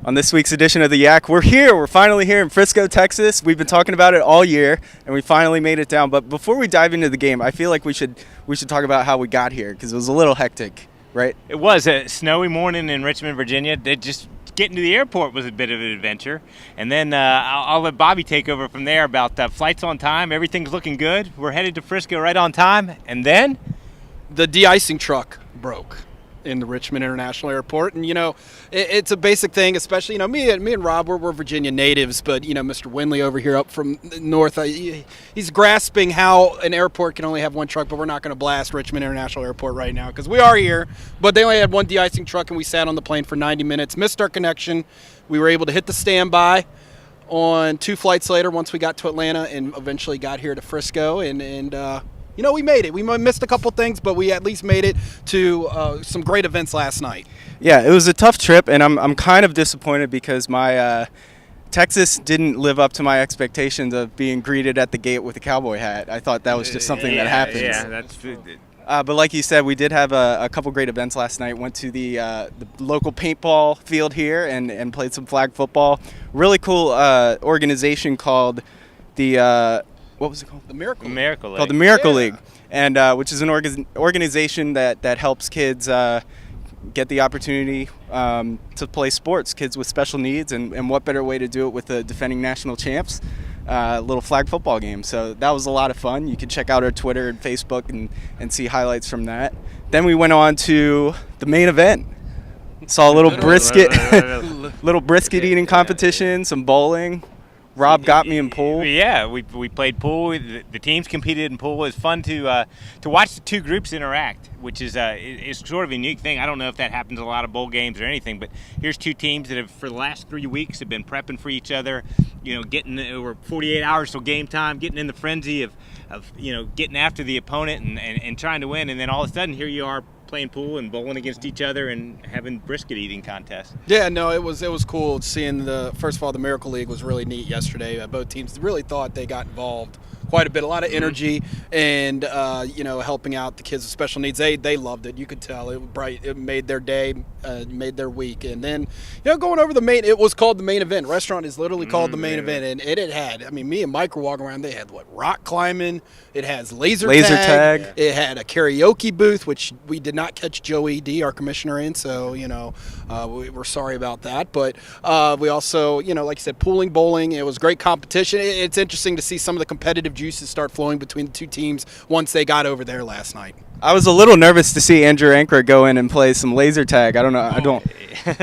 On this week's edition of the YAC, we're here. We're finally here in Frisco, Texas. We've been talking about it all year, and we finally made it down. But before we dive into the game, I feel like we should talk about how we got here because it was a little hectic, right? It was a snowy morning in Richmond, Virginia. Just getting to the airport was a bit of an adventure. And then I'll let Bobby take over from there about flights on time. Everything's looking good. We're headed to Frisco right on time. And then the de-icing truck broke in the Richmond International Airport, and it's a basic thing, especially me and Rob, we're Virginia natives, but Mr. Winley over here up from north, he's grasping how an airport can only have one truck, but we're not going to blast Richmond International Airport right now because we are here, but they only had one de-icing truck, and we sat on the plane for 90 minutes, missed our connection. We were able to hit the standby on 2 flights later once we got to Atlanta and eventually got here to Frisco, and we made it. We missed a couple things, but we at least made it to some great events last night. Yeah, it was a tough trip, and I'm kind of disappointed because my Texas didn't live up to my expectations of being greeted at the gate with a cowboy hat. I thought that was just something that happens. Yeah, that's good. But like you said, we did have a couple great events last night. Went to the local paintball field here and played some flag football. Really cool organization called the what was it called? The Miracle League. Called the Miracle League, and which is an organization that helps kids get the opportunity to play sports, kids with special needs, and what better way to do it with the defending national champs, little flag football game. So that was a lot of fun. You can check out our Twitter and Facebook and see highlights from that. Then we went on to the main event. Saw a little brisket eating competition, some bowling. Rob got me in pool. Yeah, we played pool. The teams competed in pool. It was fun to watch the two groups interact, which is sort of a unique thing. I don't know if that happens in a lot of bowl games or anything, but here's two teams that have, for the last 3 weeks, have been prepping for each other, getting over 48 hours till game time, getting in the frenzy of getting after the opponent and trying to win, and then all of a sudden here you are playing pool and bowling against each other and having brisket eating contests. Yeah, no, it was cool seeing first of all, the Miracle League was really neat yesterday. Both teams really thought they got involved quite a bit, a lot of energy, and helping out the kids with special needs. They loved it. You could tell it made their day, made their week. And then going over it was called the main event. Restaurant is literally called the main event, and it had. Me and Mike were walking around. They had rock climbing. It has laser tag. It had a karaoke booth, which we did not catch Joey D, our commissioner, in. So we're sorry about that. But we also like you said, pooling, bowling. It was great competition. It's interesting to see some of the competitive juices start flowing between the two teams once they got over there last night. I was a little nervous to see Andrew Ankra go in and play some laser tag. I don't know. I don't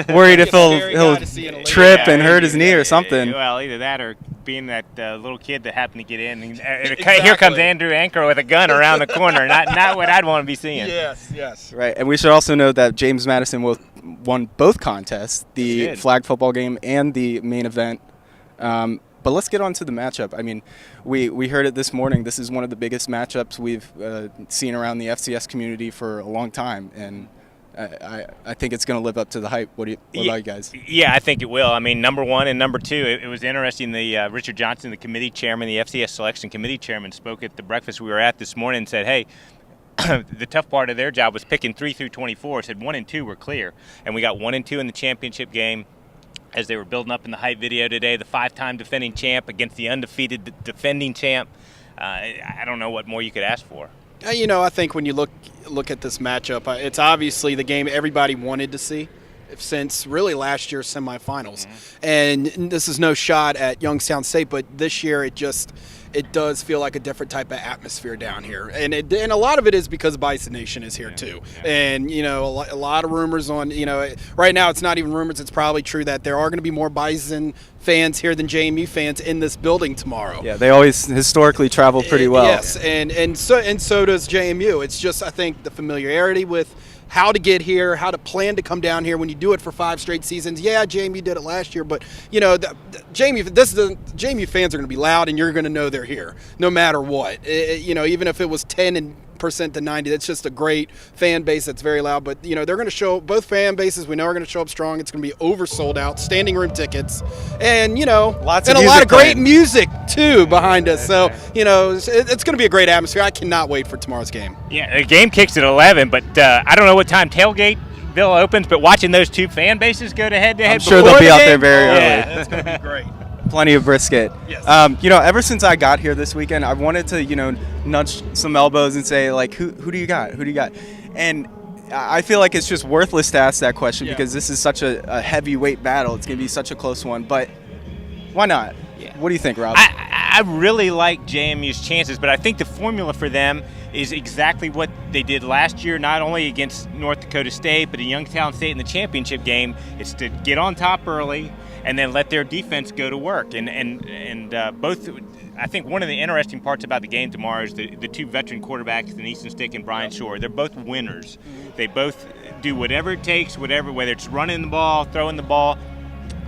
worried if he'll trip and hurt his knee or something. Well, either that or being that little kid that happened to get in. Exactly. Here comes Andrew Ankra with a gun around the corner. Not what I'd want to be seeing. Yes. Right, and we should also know that James Madison won both contests, the flag football game and the main event. But let's get on to the matchup. I mean, we heard it this morning. This is one of the biggest matchups we've seen around the FCS community for a long time, and I think it's going to live up to the hype. What about you guys? Yeah, I think it will. I mean, number one and number two, it was interesting. The Richard Johnson, the committee chairman, the FCS selection committee chairman, spoke at the breakfast we were at this morning and said, hey, the tough part of their job was picking 3 through 24. Said 1 and 2 were clear, and we got 1 and 2 in the championship game. As they were building up in the hype video today, the 5-time defending champ against the undefeated defending champ. I don't know what more you could ask for. I think when you look at this matchup, it's obviously the game everybody wanted to see since really last year's semifinals. And this is no shot at Youngstown State, but this year it does feel like a different type of atmosphere down here, and a lot of it is because Bison Nation is here too. Yeah. And a lot of rumors on right now it's not even rumors, it's probably true that there are going to be more Bison fans here than JMU fans in this building tomorrow. Yeah, they always historically travel pretty well. Yes, and so does JMU. It's just I think the familiarity with how to get here, how to plan to come down here when you do it for 5 straight seasons. Yeah, JMU did it last year, but JMU fans are going to be loud, and you're going to know they're here no matter what. Even if it was 10% to 90, that's just a great fan base that's very loud. But they're going to show both fan bases. We know are going to show up strong. It's going to be oversold out, standing room tickets, and lots of a lot of great music too behind us. So it's going to be a great atmosphere. I cannot wait for tomorr's game. Yeah, the game kicks at 11, but I don't know what time tailgate Bill opens, but watching those two fan bases go to head-to-head, I'm sure they'll be out there very early. Yeah, That's going to be great. Plenty of brisket. Yes. Ever since I got here this weekend, I wanted to, nudge some elbows and say, like, who do you got? Who do you got? And I feel like it's just worthless to ask that question because this is such a heavyweight battle. It's going to be such a close one. But why not? Yeah. What do you think, Rob? I really like JMU's chances, but I think the formula for them is exactly what they did last year, not only against North Dakota State, but in Youngstown State in the championship game. It's to get on top early and then let their defense go to work. And both, I think one of the interesting parts about the game tomorrow is the two veteran quarterbacks, Easton Stick and Brian Shore. They're both winners. They both do whatever it takes, whether it's running the ball, throwing the ball.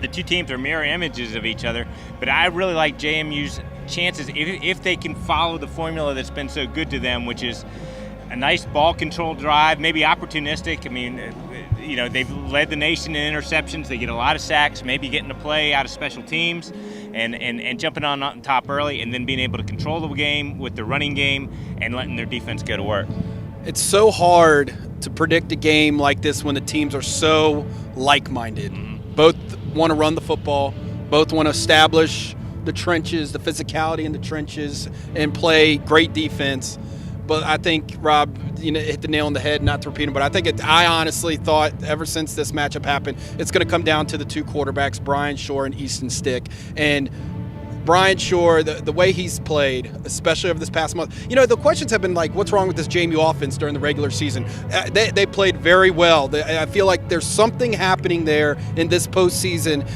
The two teams are mirror images of each other, but I really like JMU's chances if they can follow the formula that's been so good to them, which is a nice ball control drive, maybe opportunistic. I mean, they've led the nation in interceptions. They get a lot of sacks, maybe getting a play out of special teams and jumping on top early and then being able to control the game with the running game and letting their defense go to work. It's so hard to predict a game like this when the teams are so like-minded. Mm-hmm. Both want to run the football, both want to establish the trenches, the physicality in the trenches, and play great defense. But I think, Rob, hit the nail on the head, not to repeat him, but I honestly thought ever since this matchup happened, it's going to come down to the two quarterbacks, Brian Shore and Easton Stick. And Brian Shore, the way he's played, especially over this past month, the questions have been like, what's wrong with this JMU offense during the regular season? They played very well. I feel like there's something happening there in this postseason,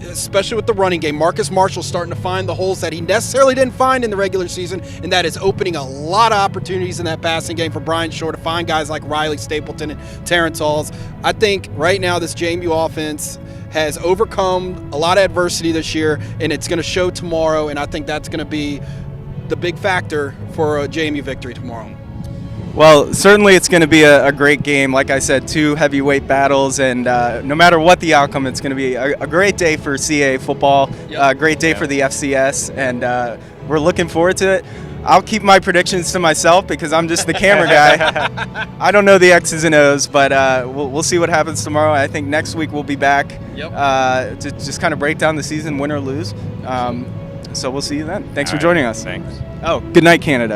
especially with the running game. Marcus Marshall's starting to find the holes that he necessarily didn't find in the regular season, and that is opening a lot of opportunities in that passing game for Brian Shore to find guys like Riley Stapleton and Terrence Halls. I think right now this JMU offense has overcome a lot of adversity this year, and it's going to show tomorrow, and I think that's going to be the big factor for a JMU victory tomorrow. Well, certainly it's going to be a great game. Like I said, two heavyweight battles, and no matter what the outcome, it's going to be a great day for CAA football, a great day for the FCS, and we're looking forward to it. I'll keep my predictions to myself because I'm just the camera guy. I don't know the X's and O's, but we'll see what happens tomorrow. I think next week we'll be back to just kind of break down the season, win or lose. So we'll see you then. Thanks for joining us. Thanks. Oh, good night, Canada.